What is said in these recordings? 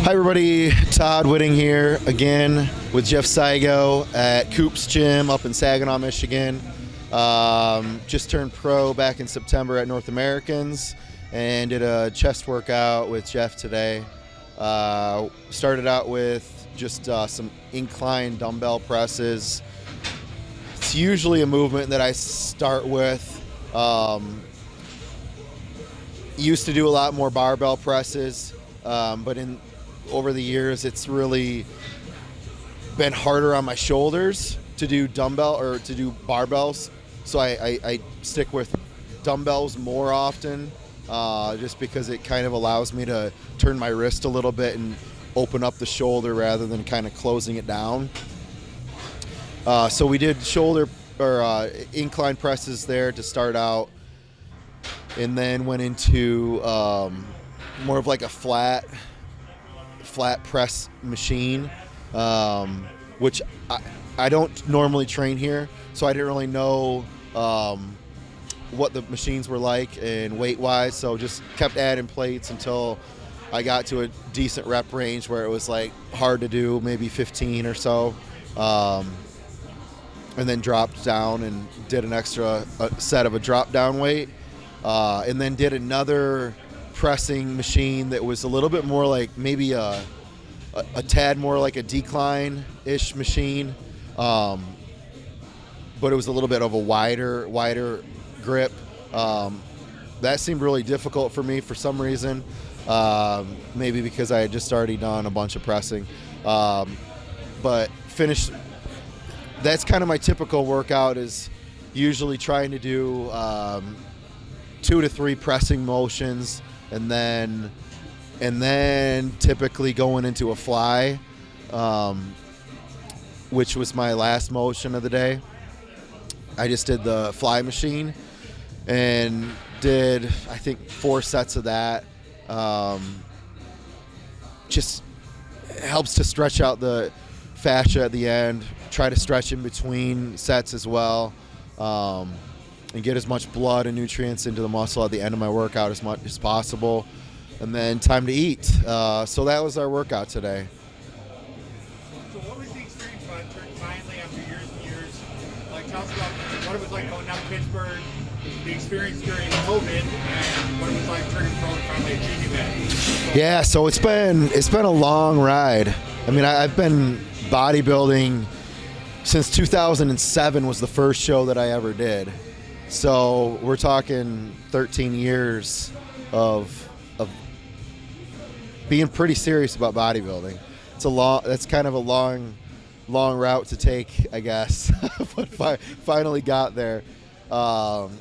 Hi everybody, Todd Whitting here again with Jeff Saigo at Coop's gym up in Saginaw, Michigan. Just turned pro back in September at North Americans and did a chest workout with Jeff today. Started out with just some incline dumbbell presses. It's usually a movement that I start with. Used to do a lot more barbell presses, but over the years it's really been harder on my shoulders to do dumbbell or to do barbells, so I stick with dumbbells more often, just because it kind of allows me to turn my wrist a little bit and open up the shoulder rather than kind of closing it down. So we did shoulder or incline presses there to start out, and then went into more of like a flat press machine, which I don't normally train here, so I didn't really know what the machines were like and weight wise, so just kept adding plates until I got to a decent rep range where it was like hard to do, maybe 15 or so, and then dropped down and did an extra set of a drop down weight, and then did another pressing machine that was a little bit more like maybe a tad more like a decline-ish machine, but it was a little bit of a wider grip. That seemed really difficult for me for some reason, maybe because I had just already done a bunch of pressing, but finished. That's kind of my typical workout, is usually trying to do 2 to 3 pressing motions, and then typically going into a fly, which was my last motion of the day. I just did the fly machine and did, I think, 4 sets of that. Just helps to stretch out the fascia at the end, try to stretch in between sets as well, and get as much blood and nutrients into the muscle at the end of my workout as much as possible. And then time to eat. So that was our workout today. So what was the experience finally after years and years? Like, tell us about what it was like going down to Pittsburgh, the experience during COVID, and what it was like turning pro and finally achieving that. Yeah, so it's been a long ride. I mean, I've been bodybuilding since 2007 was the first show that I ever did. So we're talking 13 years of being pretty serious about bodybuilding. That's kind of a long route to take, I guess, but finally got there. But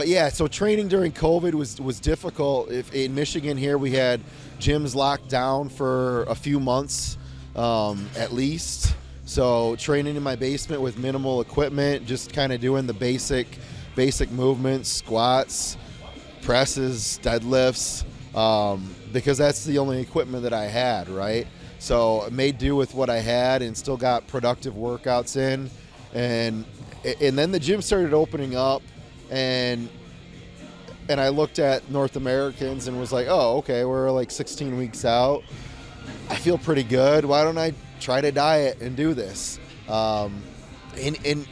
yeah, so training during COVID was difficult. In Michigan here, we had gyms locked down for a few months, at least. So training in my basement with minimal equipment, just kind of doing the basic movements, squats, presses, deadlifts, because that's the only equipment that I had, right? So I made do with what I had and still got productive workouts in. And then the gym started opening up, and I looked at North Americans and was like, oh, okay, we're like 16 weeks out. I feel pretty good. Why don't I try to diet and do this? And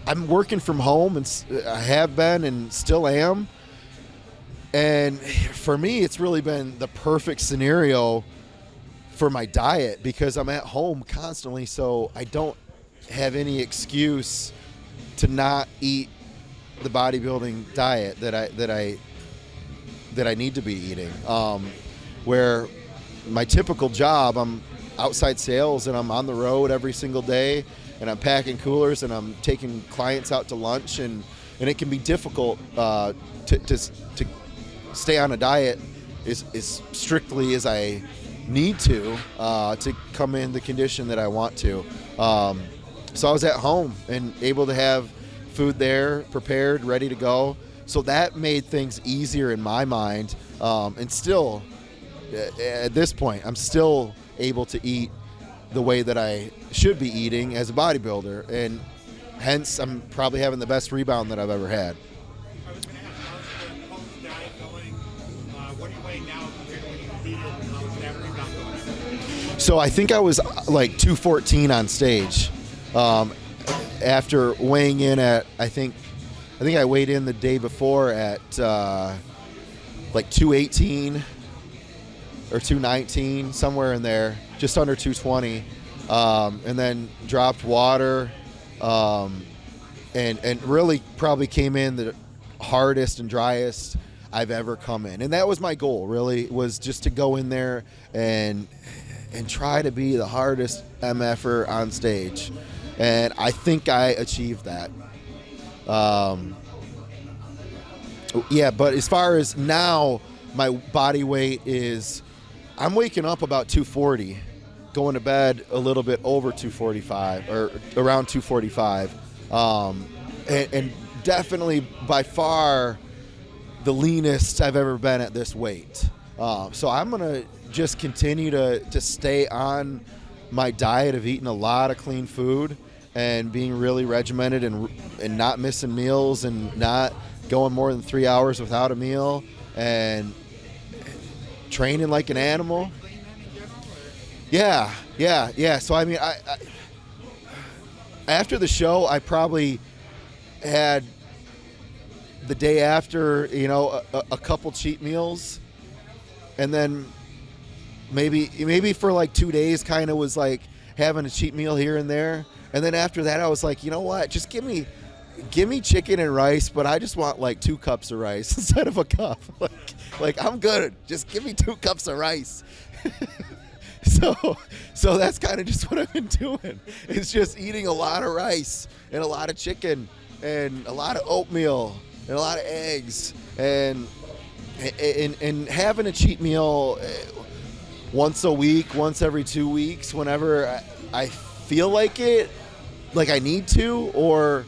I'm working from home, and I have been and still am. And for me, it's really been the perfect scenario for my diet because I'm at home constantly, so I don't have any excuse to not eat the bodybuilding diet that I need to be eating. Where my typical job, I'm outside sales and I'm on the road every single day, and I'm packing coolers and I'm taking clients out to lunch, and it can be difficult to stay on a diet as strictly as I need to come in the condition that I want to. So I was at home and able to have food there, prepared, ready to go. So that made things easier in my mind. And still, at this point, I'm still able to eat the way that I should be eating as a bodybuilder. And hence, I'm probably having the best rebound that I've ever had. I was going to ask, how's the diet going? What are you weighing now compared to when you competed? How's that rebound going? So I think I was like 214 on stage. After weighing in at, I think I weighed in the day before at like 218 or 219, somewhere in there, just under 220, and then dropped water, and really probably came in the hardest and driest I've ever come in. And that was my goal, really, was just to go in there and try to be the hardest MFer on stage. And I think I achieved that. Yeah, but as far as now, my body weight is, I'm waking up about 240, going to bed a little bit over 245 or around 245. And definitely by far the leanest I've ever been at this weight. So I'm going to just continue to stay on my diet of eating a lot of clean food and being really regimented and not missing meals and not going more than 3 hours without a meal and training like an animal. Yeah. So I mean, I after the show, I probably had the day after, a couple cheat meals, and then maybe for like 2 days kind of was like having a cheat meal here and there. And then after that, I was like, you know what? Just give me chicken and rice, but I just want like 2 cups of rice instead of a cup. Like I'm good. Just give me 2 cups of rice. So that's kind of just what I've been doing. It's just eating a lot of rice and a lot of chicken and a lot of oatmeal and a lot of eggs and having a cheat meal once a week, once every 2 weeks, whenever I feel like it, like I need to, or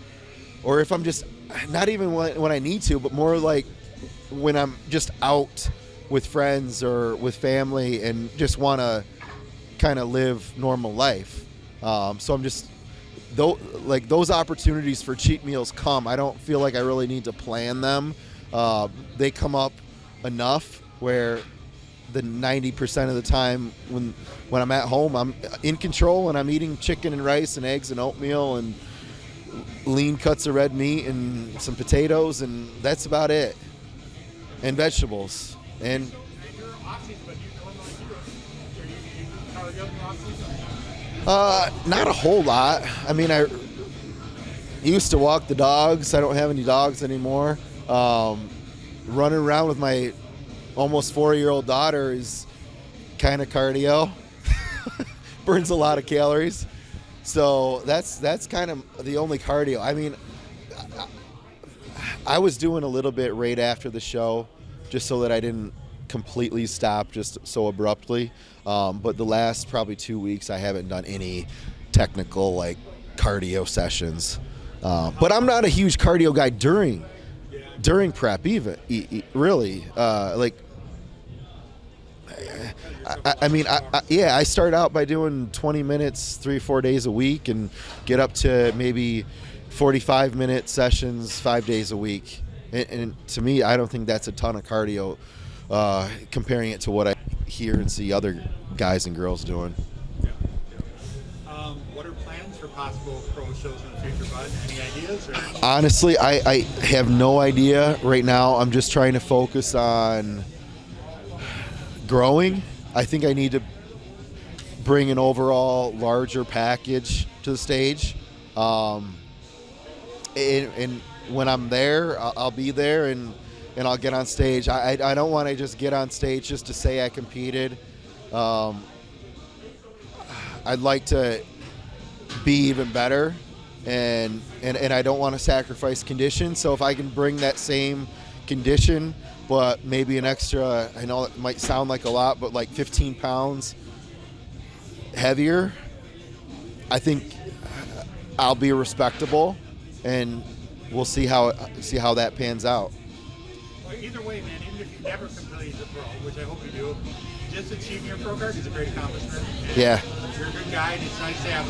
if I'm just, not even when I need to, but more like when I'm just out with friends or with family and just want to kind of live normal life. So I'm just, those opportunities for cheat meals come. I don't feel like I really need to plan them. They come up enough where the 90% of the time when I'm at home, I'm in control and I'm eating chicken and rice and eggs and oatmeal and lean cuts of red meat and some potatoes, and that's about it. And vegetables. And not a whole lot. I mean, I used to walk the dogs. I don't have any dogs anymore. Running around with my almost 4-year-old daughter is kind of cardio. Burns a lot of calories. So that's kind of the only cardio. I mean, I was doing a little bit right after the show just so that I didn't completely stop just so abruptly. But the last probably 2 weeks, I haven't done any technical like cardio sessions. But I'm not a huge cardio guy during prep even, really. I start out by doing 20 minutes 3-4 days a week and get up to maybe 45-minute sessions 5 days a week. And to me, I don't think that's a ton of cardio comparing it to what I hear and see other guys and girls doing. What are plans for possible pro shows in the future, bud? Any ideas? Or? Honestly, I have no idea right now. I'm just trying to focus on growing. I think I need to bring an overall larger package to the stage. And when I'm there, I'll be there and I'll get on stage. I don't want to just get on stage just to say I competed. I'd like to be even better, and I don't want to sacrifice condition. So if I can bring that same condition, but maybe an extra, I know it might sound like a lot, but like 15 pounds heavier, I think I'll be respectable, and we'll see how that pans out. Well, either way, man, even if you never compete as a pro, which I hope you do, just achieving your pro card is a great accomplishment. And yeah. You're a good guy, and it's nice to have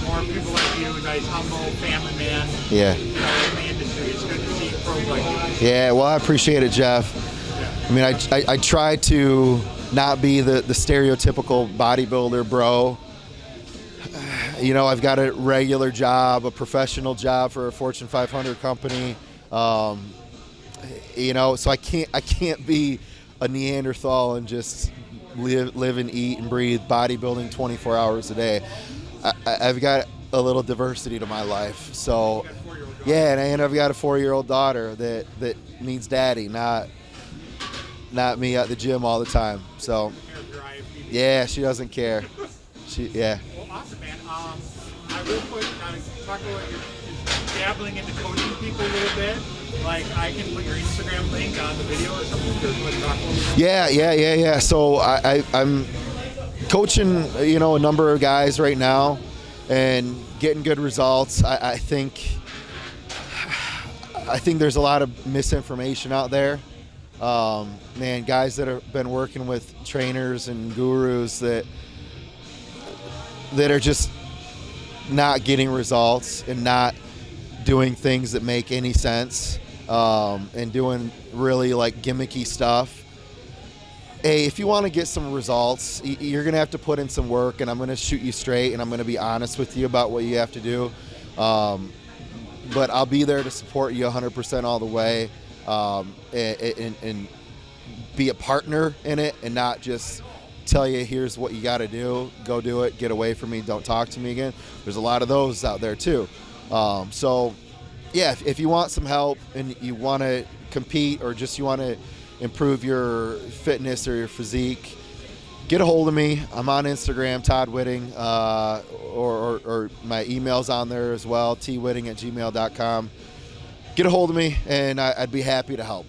more people like you, a nice, humble family man. Yeah. In the industry. It's good to see pros like you. Yeah, well, I appreciate it, Jeff. Yeah. I mean, I try to not be the stereotypical bodybuilder bro. You know, I've got a regular job, a professional job for a Fortune 500 company. You know, so I can't be a Neanderthal and just live and eat and breathe bodybuilding 24 hours a day. I've got a little diversity to my life. So yeah, and I've got a 4-year-old daughter that needs daddy, not me at the gym all the time. So yeah, she doesn't care. Yeah. Well, awesome, man. I real quick, talk about your dabbling into coaching people a little bit. Like, I can put your Instagram link on the video or something. Yeah. So I'm coaching, you know, a number of guys right now, and getting good results. I think there's a lot of misinformation out there. Man, guys that have been working with trainers and gurus that are just not getting results and not doing things that make any sense, and doing really like gimmicky stuff. Hey, if you want to get some results, you're going to have to put in some work, and I'm going to shoot you straight, and I'm going to be honest with you about what you have to do. But I'll be there to support you 100% all the way, and be a partner in it, and not just tell you, here's what you got to do, go do it, get away from me, don't talk to me again. There's a lot of those out there too. So yeah, if you want some help and you want to compete, or just you want to improve your fitness or your physique, get a hold of me. I'm on Instagram, Todd Whitting, or my email's on there as well, twhitting@gmail.com. Get a hold of me, and I'd be happy to help.